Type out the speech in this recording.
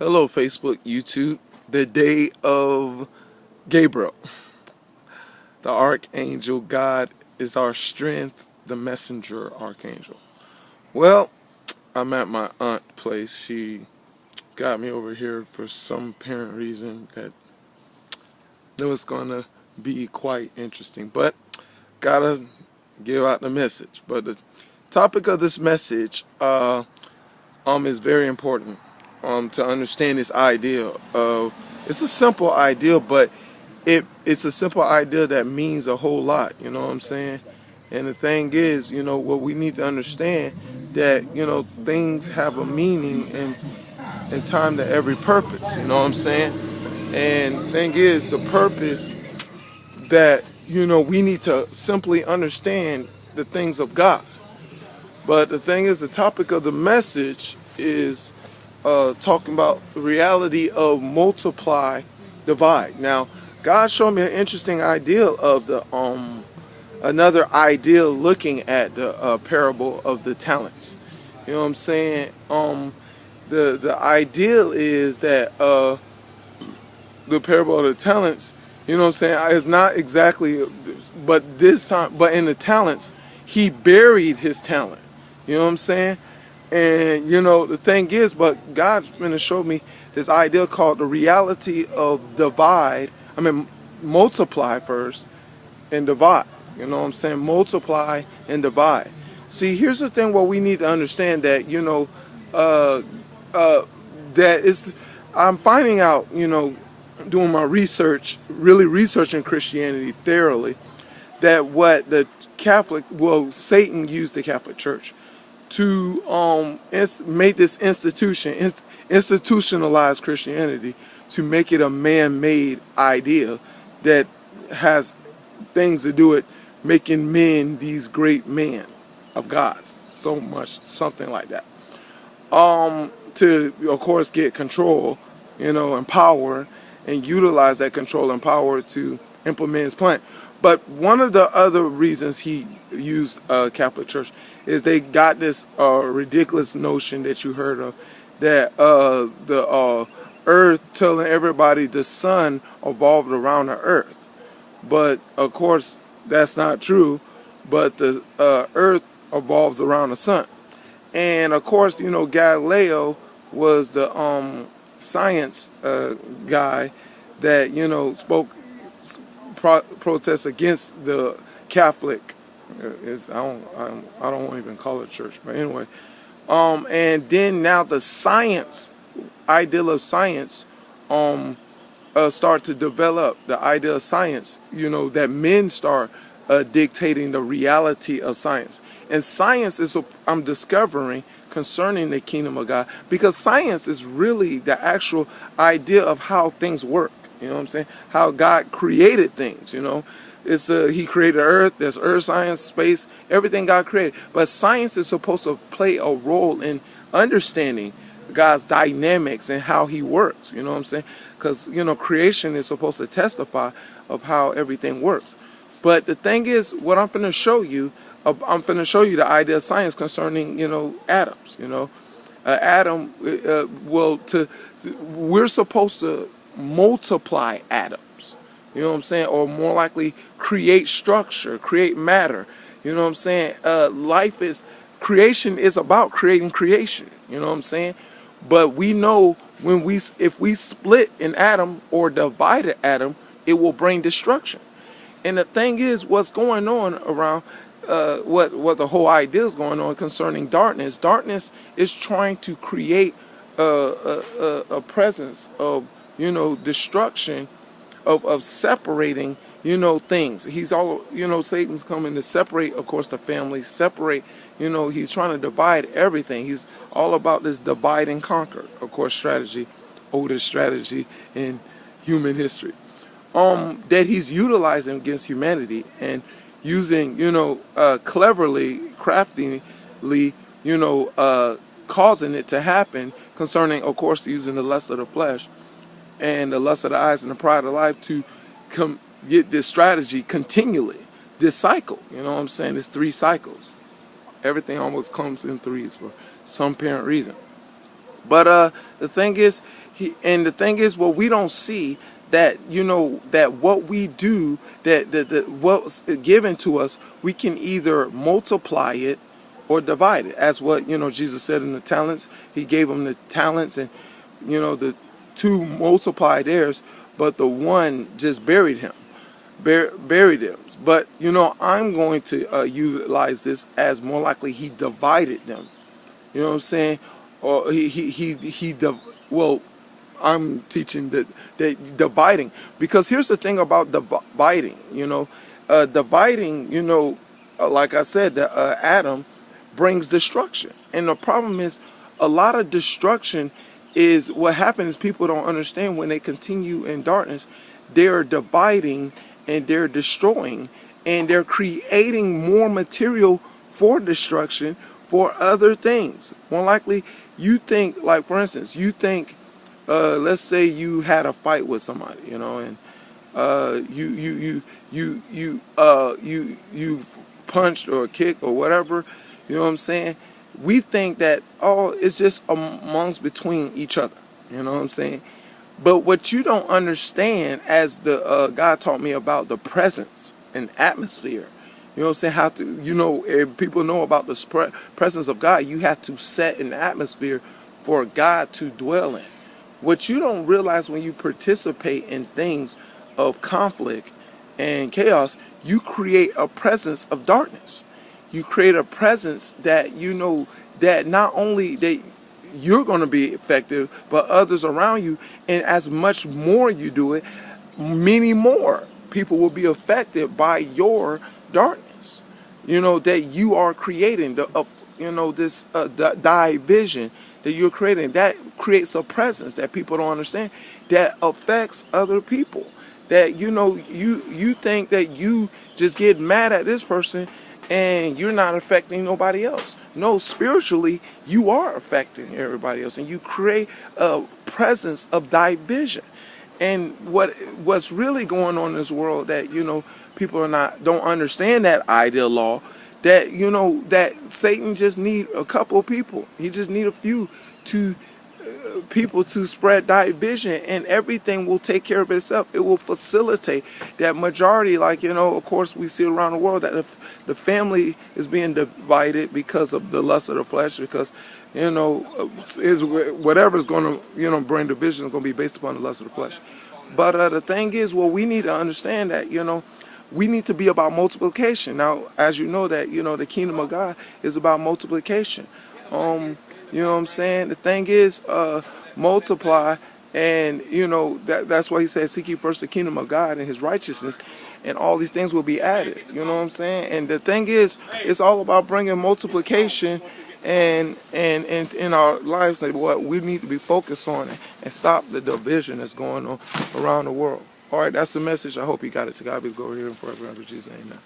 Hello, Facebook, YouTube. The day of Gabriel. The archangel. God is our strength, the messenger archangel. Well, I'm at my aunt's place. She got me over here for some apparent reason that knew it's gonna be quite interesting. But gotta give out the message. But the topic of this message is very important to understand this idea of, it's a simple idea, but it's a simple idea that means a whole lot, you know what I'm saying? And the thing is, what we need to understand, that things have a meaning and time to every purpose, you know what I'm saying? And the thing is, the purpose that we need to simply understand the things of God. But the thing is, the topic of the message is talking about the reality of multiply, divide. Now, God showed me an interesting idea of the another idea looking at the parable of the talents. You know what I'm saying? The ideal is that the parable of the talents, you know what I'm saying, is not exactly, but this time, but in the talents, he buried his talent. You know what I'm saying? And the thing is, but God's going to show me this idea called the reality of multiply first and divide. You know what I'm saying? Multiply and divide. See, here's the thing, what we need to understand, that that is, I'm finding out, doing my research, really researching Christianity thoroughly, that what the Satan used the Catholic Church to make this institutionalize Christianity, to make it a man-made idea that has things to do with making men these great men of gods, so much, something like that. To, of course, get control, and power, and utilize that control and power to implement his plan. But one of the other reasons he used Catholic Church is they got this ridiculous notion that you heard of, that the earth, telling everybody the sun evolved around the earth. But of course that's not true, but the earth evolves around the sun. And of course, Galileo was the science guy that spoke protest against the Catholic. I don't even call it church, but anyway. And then now the science, ideal of science, start to develop the idea of science. That men start dictating the reality of science, and science is what I'm discovering concerning the kingdom of God, because science is really the actual idea of how things work. You know what I'm saying? How God created things, It's he created earth, there's earth science, space, everything God created. But science is supposed to play a role in understanding God's dynamics and how he works, you know what I'm saying? Because, creation is supposed to testify of how everything works. But the thing is, what I'm going to show you, the idea of science concerning, atoms, atom, we're supposed to multiply atoms, you know what I'm saying, or more likely create structure, create matter, you know what I'm saying. Creation is about creating creation, you know what I'm saying. But we know if we split an atom or divide an atom, it will bring destruction. And the thing is, what's going on around, what the whole idea is going on concerning darkness. Darkness is trying to create a presence of destruction, of separating, things. He's all, Satan's coming to separate, of course, the family, separate, he's trying to divide everything. He's all about this divide and conquer, of course, strategy, oldest strategy in human history, that he's utilizing against humanity, and using, cleverly, craftily, causing it to happen concerning, of course, using the lust of the flesh and the lust of the eyes and the pride of life to get this strategy continually, this cycle. You know what I'm saying? It's 3 cycles. Everything almost comes in threes for some apparent reason. But the thing is, well, we don't see that, that what we do, that what's given to us, we can either multiply it or divide it. As what, Jesus said in the talents. He gave them the talents, and the two multiplied theirs, but the one just buried him, buried them. But I'm going to utilize this as more likely he divided them. You know what I'm saying? Or well, I'm teaching that dividing, because here's the thing about dividing. Dividing. Like I said, that Adam brings destruction, and the problem is a lot of destruction is what happens. Is people don't understand when they continue in darkness, they're dividing and they're destroying and they're creating more material for destruction for other things. More likely, you think, like for instance, you think, let's say you had a fight with somebody, and you punched or kicked or whatever, you know what I'm saying? We think that, oh, it's just amongst between each other, you know what I'm saying? But what you don't understand, as the God taught me about the presence and atmosphere, you know what I'm saying? How to, if people know about the presence of God, you have to set an atmosphere for God to dwell in. What you don't realize when you participate in things of conflict and chaos, you create a presence of darkness. You create a presence that that not only that you're going to be effective, but others around you. And as much more you do it, many more people will be affected by your darkness. That you are creating this division that you're creating. That creates a presence that people don't understand, that affects other people. That you think that you just get mad at this person and you're not affecting nobody else. No, spiritually, you are affecting everybody else, and you create a presence of division. And what's really going on in this world, that people don't understand that ideal law, that that Satan just need a couple of people. He just need a few people to spread division, and everything will take care of itself. It will facilitate that majority. Like, of course, we see around the world that the family is being divided because of the lust of the flesh, because is whatever is going to bring division is going to be based upon the lust of the flesh. But the thing is, well, we need to understand that we need to be about multiplication. Now, as you know, that the kingdom of God is about multiplication. You know what I'm saying? The thing is, multiply, and that's why he says, seek ye first the kingdom of God and his righteousness, and all these things will be added. You know what I'm saying? And the thing is, it's all about bringing multiplication and in our lives, like what we need to be focused on, and stop the division that's going on around the world. All right, that's the message. I hope you got it. To God be the glory here and forever. In Jesus' name, amen.